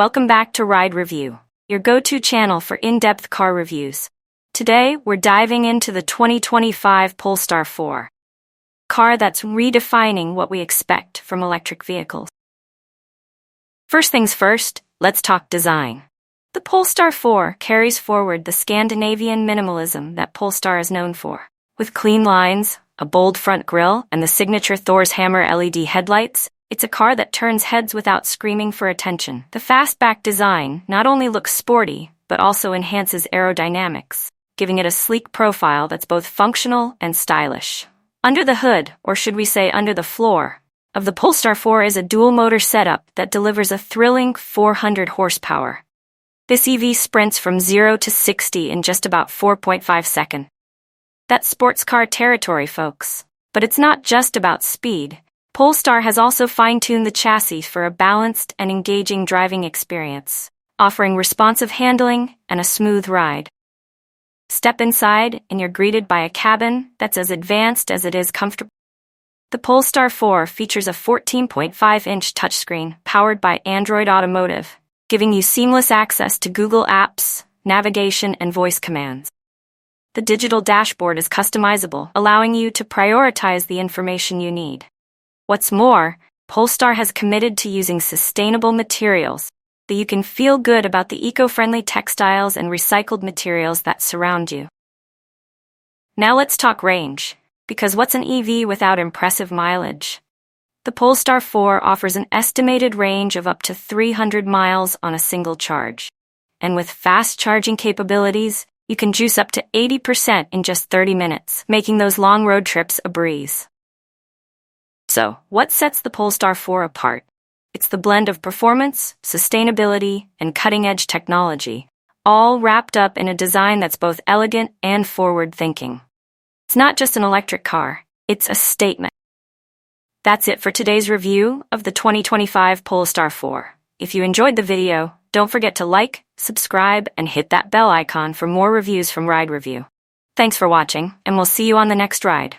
Welcome back to Ride Review, your go-to channel for in-depth car reviews. Today, we're diving into the 2025 Polestar 4, car that's redefining what we expect from electric vehicles. First things first, let's talk design. The Polestar 4 carries forward the Scandinavian minimalism that Polestar is known for. With clean lines, a bold front grille, and the signature Thor's hammer LED headlights, it's a car that turns heads without screaming for attention. The fastback design not only looks sporty, but also enhances aerodynamics, giving it a sleek profile that's both functional and stylish. Under the hood, or should we say under the floor, of the Polestar 4 is a dual-motor setup that delivers a thrilling 400 horsepower. This EV sprints from 0 to 60 in just about 4.5 seconds. That's sports car territory, folks. But it's not just about speed. Polestar has also fine-tuned the chassis for a balanced and engaging driving experience, offering responsive handling and a smooth ride. Step inside, and you're greeted by a cabin that's as advanced as it is comfortable. The Polestar 4 features a 14.5-inch touchscreen powered by Android Automotive, giving you seamless access to Google Apps, navigation, and voice commands. The digital dashboard is customizable, allowing you to prioritize the information you need. What's more, Polestar has committed to using sustainable materials, so you can feel good about the eco-friendly textiles and recycled materials that surround you. Now let's talk range, because what's an EV without impressive mileage? The Polestar 4 offers an estimated range of up to 300 miles on a single charge. And with fast charging capabilities, you can juice up to 80% in just 30 minutes, making those long road trips a breeze. So, what sets the Polestar 4 apart? It's the blend of performance, sustainability, and cutting-edge technology, all wrapped up in a design that's both elegant and forward-thinking. It's not just an electric car, it's a statement. That's it for today's review of the 2025 Polestar 4. If you enjoyed the video, don't forget to like, subscribe, and hit that bell icon for more reviews from Ride Review. Thanks for watching, and we'll see you on the next ride.